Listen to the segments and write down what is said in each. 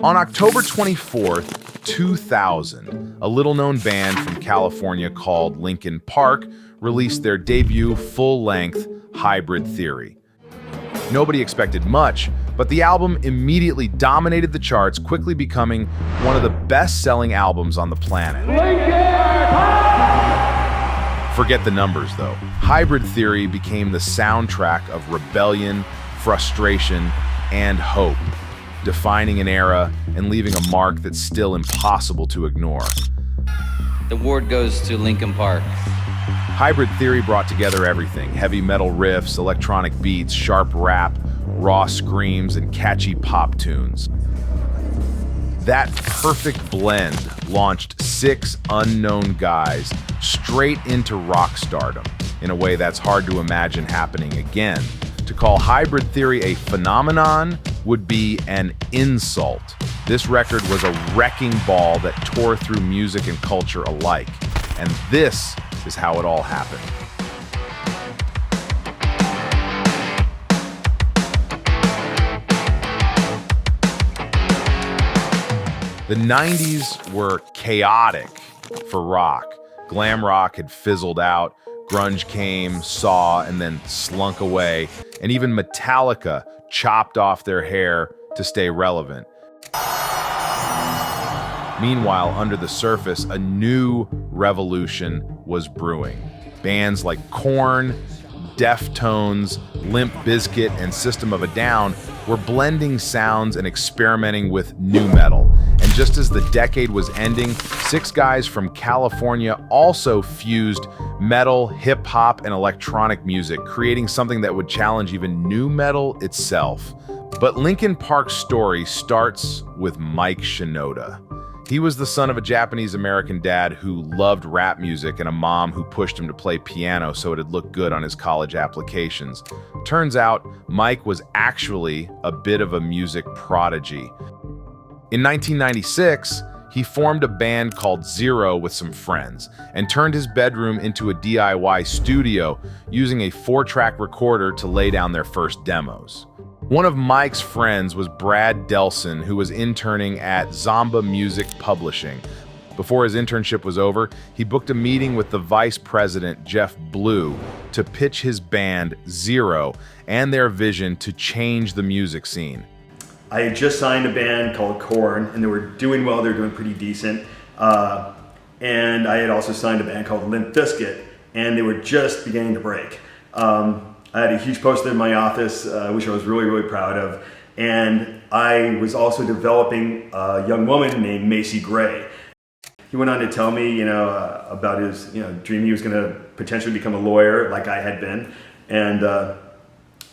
On October 24th, 2000, a little-known band from California called Linkin released their debut full-length Hybrid Theory. Nobody expected much, but the album immediately dominated the charts, quickly becoming one of the best-selling albums on the planet. Forget the numbers, though. Hybrid Theory became the soundtrack of rebellion, frustration, and hope, defining an era and leaving a mark that's still impossible to ignore. The award goes to Linkin Park. Hybrid Theory brought together everything: heavy metal riffs, electronic beats, sharp rap, raw screams, and catchy pop tunes. That perfect blend launched 6 unknown guys straight into rock stardom in a way that's hard to imagine happening again. To call Hybrid Theory a phenomenon would be an insult. This record was a wrecking ball that tore through music and culture alike. And this is how it all happened. The 90s were chaotic for rock. Glam rock had fizzled out, grunge came, saw, and then slunk away, and even Metallica chopped off their hair to stay relevant. Meanwhile, under the surface, a new revolution was brewing. Bands like Korn, Deftones, Limp Bizkit, and System of a Down were blending sounds and experimenting with nu metal. And just as the decade was ending, 6 guys from California also fused metal, hip-hop, and electronic music, creating something that would challenge even nu metal itself. But Linkin Park's story starts with Mike Shinoda. He was the son of a Japanese-American dad who loved rap music and a mom who pushed him to play piano so it'd look good on his college applications. Turns out, Mike was actually a bit of a music prodigy. In 1996, he formed a band called Zero with some friends and turned his bedroom into a DIY studio using a 4-track recorder to lay down their first demos. One of Mike's friends was Brad Delson, who was interning at Zomba Music Publishing. Before his internship was over, he booked a meeting with the vice president, Jeff Blue, to pitch his band, Zero, and their vision to change the music scene. I had just signed a band called Korn, and they were doing well, they were doing pretty decent. And I had also signed a band called Limp Bizkit, and they were just beginning to break. I had a huge poster in my office, which I was really, really proud of. And I was also developing a young woman named Macy Gray. He went on to tell me, about his, dream he was going to potentially become a lawyer like I had been. And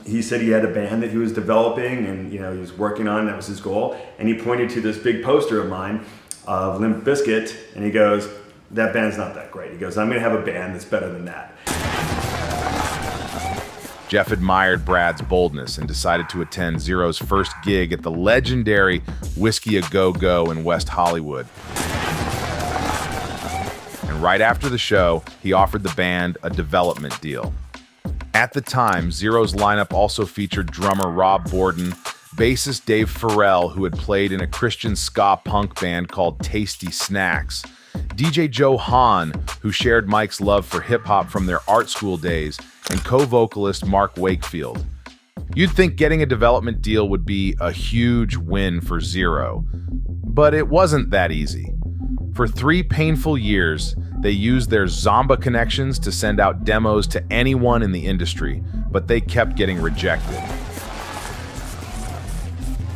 he said he had a band that he was developing and, he was working on, that was his goal. And he pointed to this big poster of mine of Limp Bizkit, and he goes, "That band's not that great." He goes, "I'm going to have a band that's better than that." Jeff admired Brad's boldness and decided to attend Zero's first gig at the legendary Whiskey A Go Go in West Hollywood. And right after the show, he offered the band a development deal. At the time, Zero's lineup also featured drummer Rob Borden, bassist Dave Farrell, who had played in a Christian ska punk band called Tasty Snacks, DJ Joe Hahn, who shared Mike's love for hip-hop from their art school days, and co-vocalist Mark Wakefield. You'd think getting a development deal would be a huge win for Zero, but it wasn't that easy. For 3 painful years, they used their Zomba connections to send out demos to anyone in the industry, but they kept getting rejected.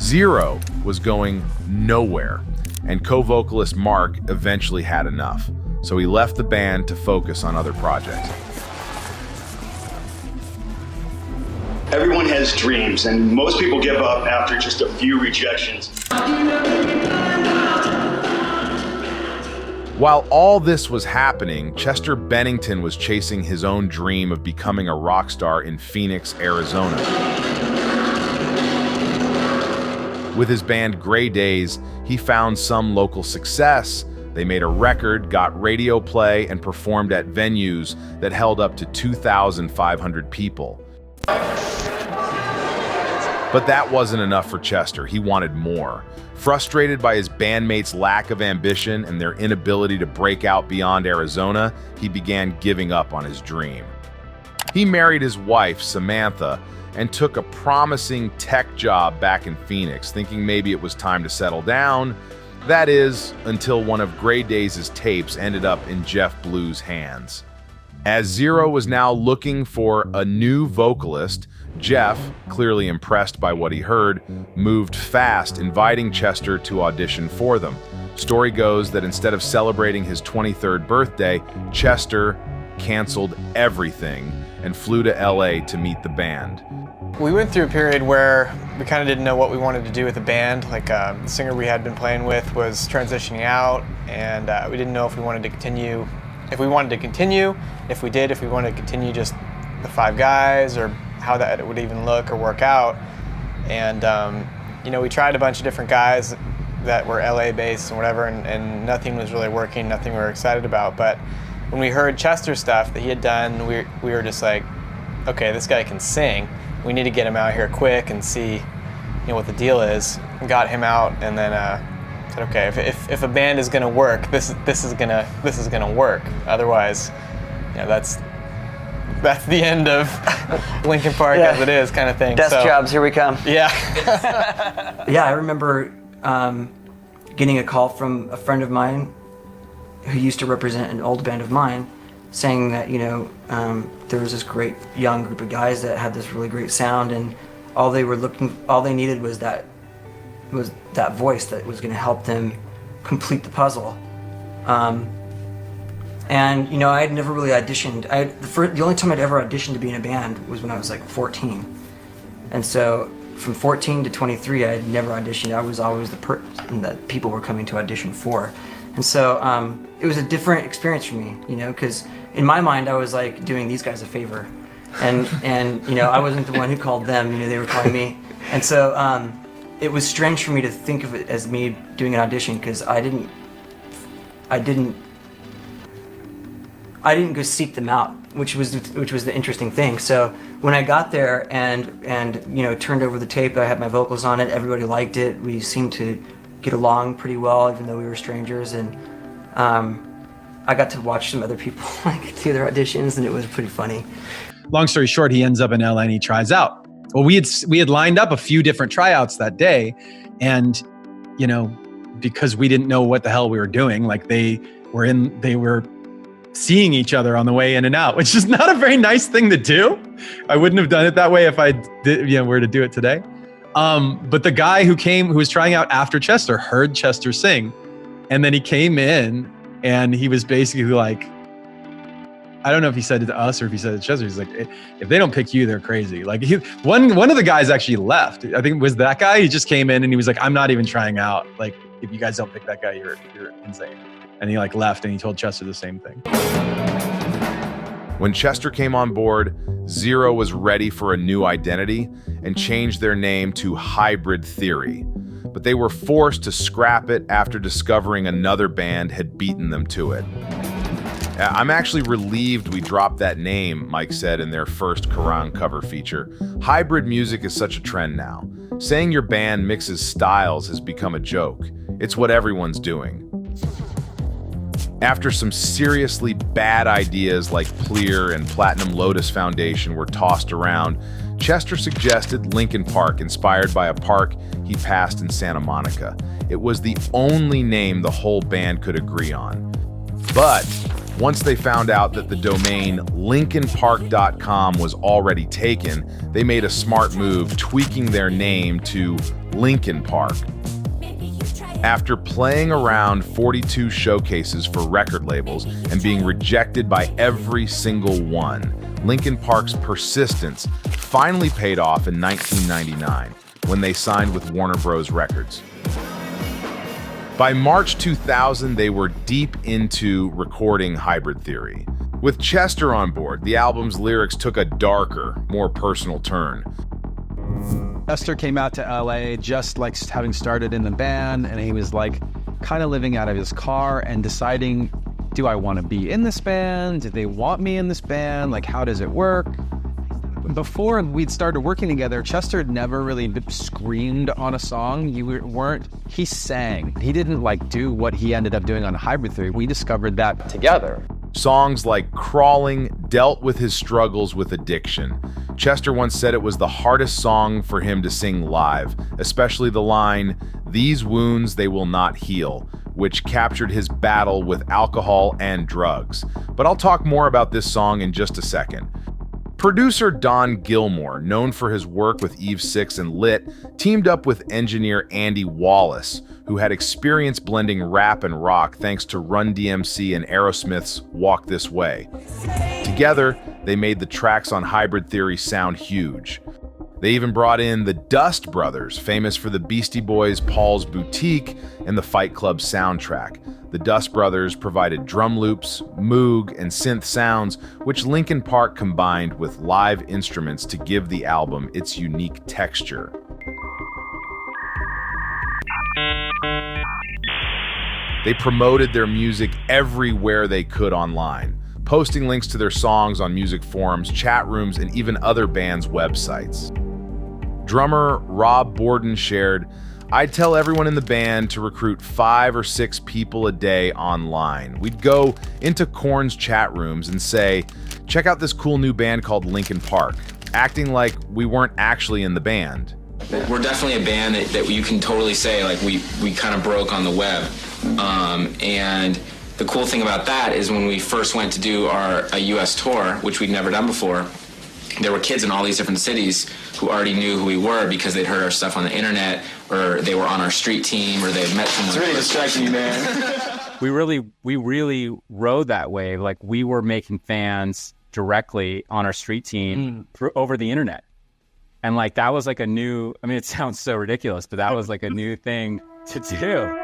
Zero was going nowhere, and co-vocalist Mark eventually had enough, so he left the band to focus on other projects. Everyone has dreams, and most people give up after just a few rejections. While all this was happening, Chester Bennington was chasing his own dream of becoming a rock star in Phoenix, Arizona. With his band Gray Days, he found some local success. They made a record, got radio play, and performed at venues that held up to 2,500 people. But that wasn't enough for Chester. He wanted more. Frustrated by his bandmates' lack of ambition and their inability to break out beyond Arizona, he began giving up on his dream. He married his wife, Samantha, and took a promising tech job back in Phoenix, thinking maybe it was time to settle down. That is, until one of Gray Days' tapes ended up in Jeff Blue's hands. As Zero was now looking for a new vocalist, Jeff, clearly impressed by what he heard, moved fast, inviting Chester to audition for them. Story goes that instead of celebrating his 23rd birthday, Chester canceled everything and flew to LA to meet the band. We went through a period where we kind of didn't know what we wanted to do with the band. Like the singer we had been playing with was transitioning out, and we didn't know if we wanted to continue. If we wanted to continue, if we wanted to continue just the 5 guys, or how that would even look or work out. And you know, we tried a bunch of different guys that were LA based and whatever, and nothing was really working, nothing we were excited about. But when we heard Chester's stuff that he had done, we were just like, okay, this guy can sing. We need to get him out here quick and see, you know, what the deal is. And got him out, and then said, okay, if a band is gonna work, this is gonna work. Otherwise, you know, that's the end of Linkin Park as it is, kind of thing. Desk jobs, here we come. Yeah. Yeah, I remember getting a call from a friend of mine who used to represent an old band of mine, saying that, you know, there was this great young group of guys that had this really great sound, and all they needed was that voice that was going to help them complete the puzzle. And you know, I had never really auditioned. The only time I'd ever auditioned to be in a band was when I was like 14, and so from 14 to 23, I had never auditioned. I was always the person that people were coming to audition for, and so it was a different experience for me, you know, because in my mind I was like doing these guys a favor, and you know, I wasn't the one who called them. You know, they were calling me, and so it was strange for me to think of it as me doing an audition, because I didn't go seek them out, which was the interesting thing. So when I got there and you know, turned over the tape, I had my vocals on it. Everybody liked it. We seemed to get along pretty well, even though we were strangers. And I got to watch some other people like do their auditions, and it was pretty funny. Long story short, he ends up in LA and he tries out. Well, we had lined up a few different tryouts that day, and you know, because we didn't know what the hell we were doing, like they were seeing each other on the way in and out, which is not a very nice thing to do. I wouldn't have done it that way if I did, you know, were to do it today. But the guy who was trying out after Chester heard Chester sing, and then he came in and he was basically like, I don't know if he said it to us or if he said it to Chester. He's like, if they don't pick you, they're crazy. Like one of the guys actually left. I think it was that guy. He just came in and he was like, I'm not even trying out. Like, if you guys don't pick that guy, you're insane. And he like left, and he told Chester the same thing. When Chester came on board, Zero was ready for a new identity and changed their name to Hybrid Theory. But they were forced to scrap it after discovering another band had beaten them to it. I'm actually relieved we dropped that name, Mike said in their first Kerrang cover feature. Hybrid music is such a trend now. Saying your band mixes styles has become a joke. It's what everyone's doing. After some seriously bad ideas like Pleer and Platinum Lotus Foundation were tossed around, Chester suggested Linkin Park, inspired by a park he passed in Santa Monica. It was the only name the whole band could agree on. But once they found out that the domain linkinpark.com was already taken, they made a smart move, tweaking their name to Linkin Park. After playing around 42 showcases for record labels and being rejected by every single one, Linkin Park's persistence finally paid off in 1999 when they signed with Warner Bros. Records. By March 2000, they were deep into recording Hybrid Theory. With Chester on board, the album's lyrics took a darker, more personal turn. Chester came out to LA just like having started in the band, and he was like kind of living out of his car and deciding, do I want to be in this band? Do they want me in this band? Like, how does it work? before we'd started working together, Chester had never really screamed on a song. He sang. He didn't like do what he ended up doing on Hybrid Theory. We discovered that together. Songs like Crawling dealt with his struggles with addiction. Chester once said it was the hardest song for him to sing live, especially the line, "These wounds they will not heal," which captured his battle with alcohol and drugs. But I'll talk more about this song in just a second. Producer Don Gilmore, known for his work with Eve 6 and Lit, teamed up with engineer Andy Wallace, who had experience blending rap and rock thanks to Run DMC and Aerosmith's Walk This Way. Together, they made the tracks on Hybrid Theory sound huge. They even brought in the Dust Brothers, famous for the Beastie Boys' Paul's Boutique and the Fight Club soundtrack. The Dust Brothers provided drum loops, moog, and synth sounds, which Linkin Park combined with live instruments to give the album its unique texture. They promoted their music everywhere they could online, posting links to their songs on music forums, chat rooms, and even other bands' websites. Drummer Rob Borden shared, "I'd tell everyone in the band to recruit 5 or 6 people a day online. We'd go into Korn's chat rooms and say, check out this cool new band called Linkin Park," acting like we weren't actually in the band. We're definitely a band that you can totally say, like, we kind of broke on the web. And the cool thing about that is when we first went to do a US tour, which we'd never done before, there were kids in all these different cities who already knew who we were because they'd heard our stuff on the internet, or they were on our street team, or they'd met someone. It's really distracting you, man. We really rode that wave. Like, we were making fans directly on our street team over the internet. And like, that was like a new, I mean, it sounds so ridiculous, but that was like a new thing to do.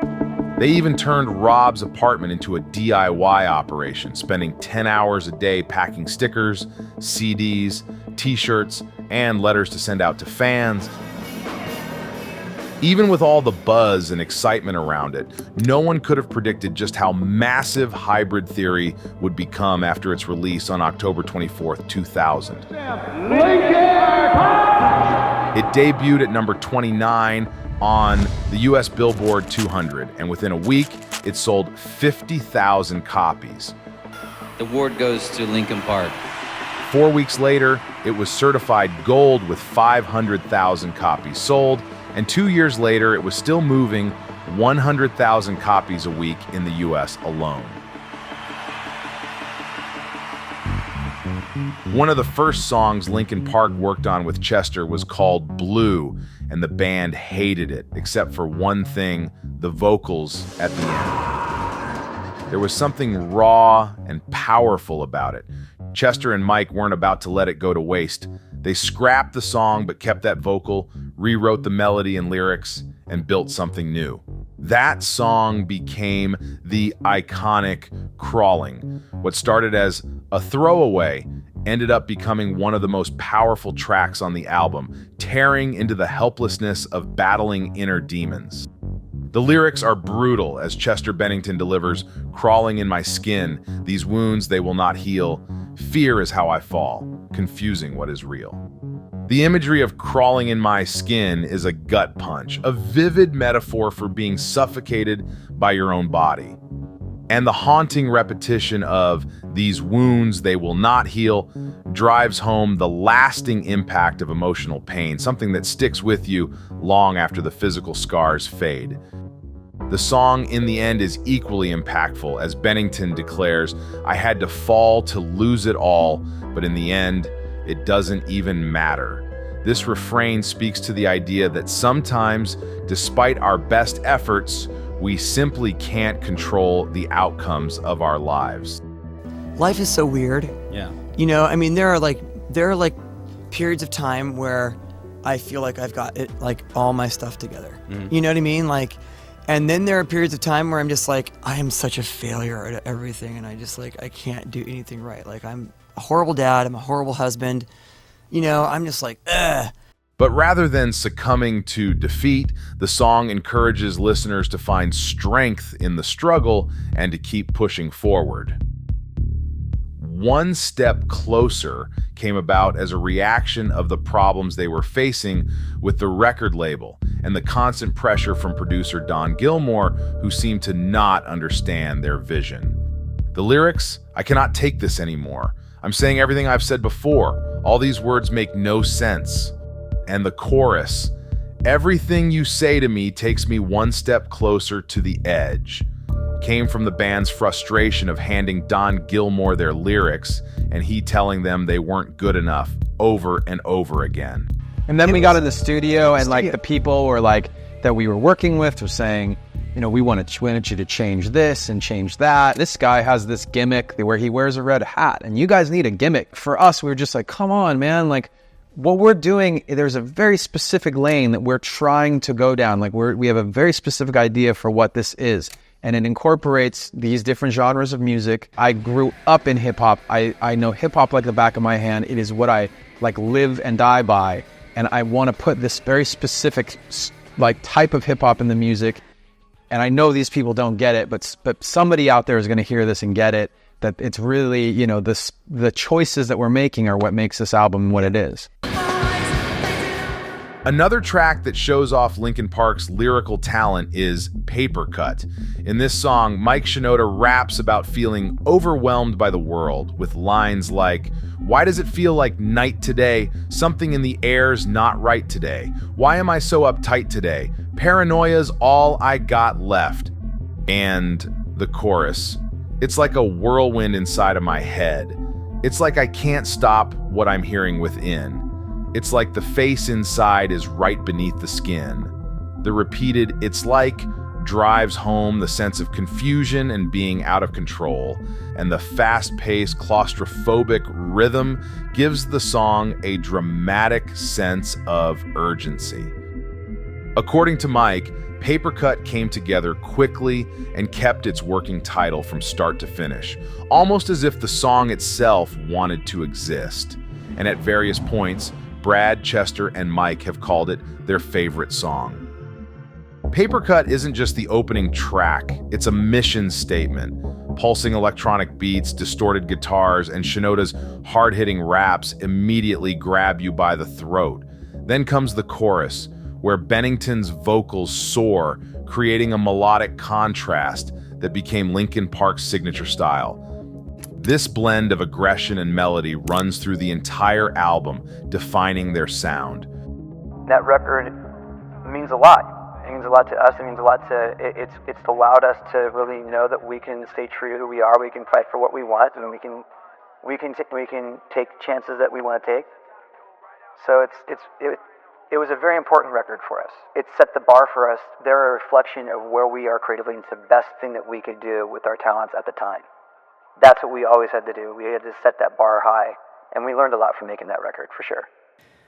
They even turned Rob's apartment into a DIY operation, spending 10 hours a day packing stickers, CDs, t-shirts, and letters to send out to fans. Even with all the buzz and excitement around it, no one could have predicted just how massive Hybrid Theory would become after its release on October 24th, 2000. It debuted at number 29 on the US Billboard 200, and within a week, it sold 50,000 copies. The award goes to Linkin Park. 4 weeks later, it was certified gold with 500,000 copies sold, and 2 years later, it was still moving 100,000 copies a week in the US alone. One of the first songs Linkin Park worked on with Chester was called Blue, and the band hated it, except for one thing, the vocals at the end. There was something raw and powerful about it. Chester and Mike weren't about to let it go to waste. They scrapped the song but kept that vocal, rewrote the melody and lyrics, and built something new. That song became the iconic Crawling. What started as a throwaway ended up becoming one of the most powerful tracks on the album, tearing into the helplessness of battling inner demons. The lyrics are brutal as Chester Bennington delivers, "Crawling in my skin, these wounds they will not heal. Fear is how I fall, confusing what is real." The imagery of crawling in my skin is a gut punch, a vivid metaphor for being suffocated by your own body. And the haunting repetition of "these wounds they will not heal" drives home the lasting impact of emotional pain, something that sticks with you long after the physical scars fade. The song in the end is equally impactful, as Bennington declares, "I had to fall to lose it all, but in the end, it doesn't even matter." This refrain speaks to the idea that sometimes, despite our best efforts, we simply can't control the outcomes of our lives. Life is so weird. Yeah. You know, I mean, there are like periods of time where I feel like I've got it, like, all my stuff together. You know what I mean? Like, and then there are periods of time where I'm just like, I am such a failure at everything, and I just, like, I can't do anything right. Like, I'm a horrible dad, I'm a horrible husband. You know, I'm just like, ugh. But rather than succumbing to defeat, the song encourages listeners to find strength in the struggle and to keep pushing forward. One Step Closer came about as a reaction of the problems they were facing with the record label and the constant pressure from producer Don Gilmore, who seemed to not understand their vision. The lyrics, "I cannot take this anymore. I'm saying everything I've said before. All these words make no sense." And the chorus, "Everything you say to me takes me one step closer to the edge," came from the band's frustration of handing Don Gilmore their lyrics and he telling them they weren't good enough over and over again. And then we got in the studio and like the people were like, that we were working with were saying, you know, we want you to change this and change that. This guy has this gimmick where he wears a red hat and you guys need a gimmick. For us, we were just like, come on, man. Like what we're doing, there's a very specific lane that we're trying to go down. Like we have a very specific idea for what this is. And it incorporates these different genres of music. I grew up in hip hop. I know hip hop like the back of my hand. It is what I like live and die by. And I want to put this very specific like type of hip hop in the music. And I know these people don't get it, but somebody out there is going to hear this and get it. That it's really, you know, the choices that we're making are what makes this album what it is. Another track that shows off Linkin Park's lyrical talent is Paper Cut. In this song, Mike Shinoda raps about feeling overwhelmed by the world with lines like, "Why does it feel like night today? Something in the air's not right today. Why am I so uptight today? Paranoia's all I got left." And the chorus, "It's like a whirlwind inside of my head. It's like I can't stop what I'm hearing within. It's like the face inside is right beneath the skin." The repeated "it's like" drives home the sense of confusion and being out of control, and the fast-paced, claustrophobic rhythm gives the song a dramatic sense of urgency. According to Mike, Paper Cut came together quickly and kept its working title from start to finish, almost as if the song itself wanted to exist. And at various points, Brad, Chester, and Mike have called it their favorite song. Paper Cut isn't just the opening track, it's a mission statement. Pulsing electronic beats, distorted guitars, and Shinoda's hard-hitting raps immediately grab you by the throat. Then comes the chorus, where Bennington's vocals soar, creating a melodic contrast that became Linkin Park's signature style. This blend of aggression and melody runs through the entire album, defining their sound. That record means a lot. It means a lot to us. It means a lot to, it's allowed us to really know that we can stay true to who we are. We can fight for what we want, and we can take chances that we want to take. So it was a very important record for us. It set the bar for us. They're a reflection of where we are creatively, and it's the best thing that we could do with our talents at the time. That's what we always had to do. We had to set that bar high, and we learned a lot from making that record, for sure.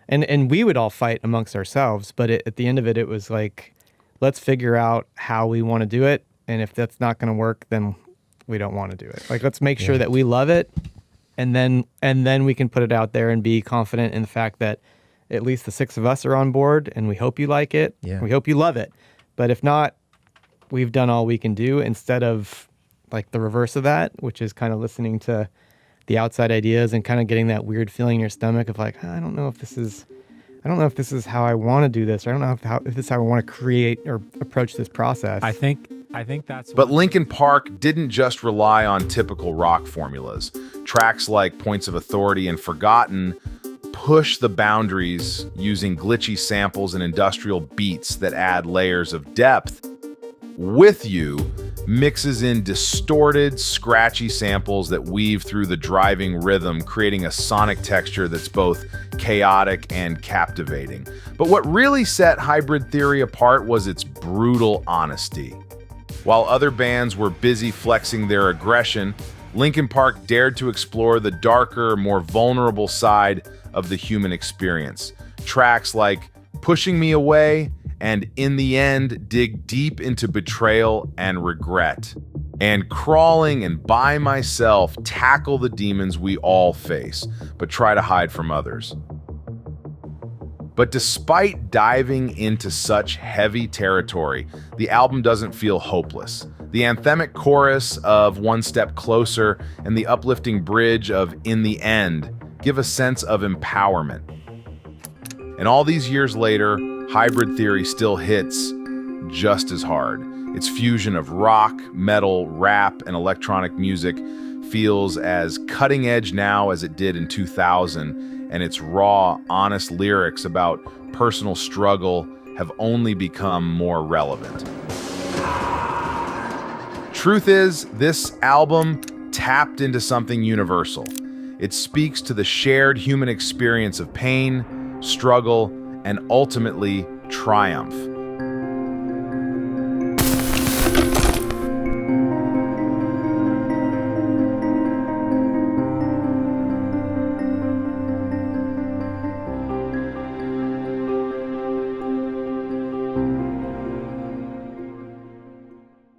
And we would all fight amongst ourselves, but at the end of it, it was like, let's figure out how we want to do it, and if that's not going to work, then we don't want to do it. Like, let's make sure that we love it, and then we can put it out there and be confident in the fact that at least the 6 of us are on board, and we hope you like it. Yeah. We hope you love it. But if not, we've done all we can do, instead of like the reverse of that, which is kind of listening to the outside ideas and kind of getting that weird feeling in your stomach of like, I don't know if this is how I want to do this, or I don't know if this is how I want to create or approach this process. I think that's. But Linkin Park didn't just rely on typical rock formulas. Tracks like Points of Authority and Forgotten push the boundaries using glitchy samples and industrial beats that add layers of depth. With You mixes in distorted, scratchy samples that weave through the driving rhythm, creating a sonic texture that's both chaotic and captivating. But what really set Hybrid Theory apart was its brutal honesty. While other bands were busy flexing their aggression, Linkin Park dared to explore the darker, more vulnerable side of the human experience. Tracks like Pushing Me Away and In the End dig deep into betrayal and regret. And Crawling and By Myself tackle the demons we all face, but try to hide from others. But despite diving into such heavy territory, the album doesn't feel hopeless. The anthemic chorus of One Step Closer and the uplifting bridge of In the End give a sense of empowerment. And all these years later, Hybrid Theory still hits just as hard. Its fusion of rock, metal, rap, and electronic music feels as cutting edge now as it did in 2000, and its raw, honest lyrics about personal struggle have only become more relevant. Truth is, this album tapped into something universal. It speaks to the shared human experience of pain, struggle, and ultimately triumph.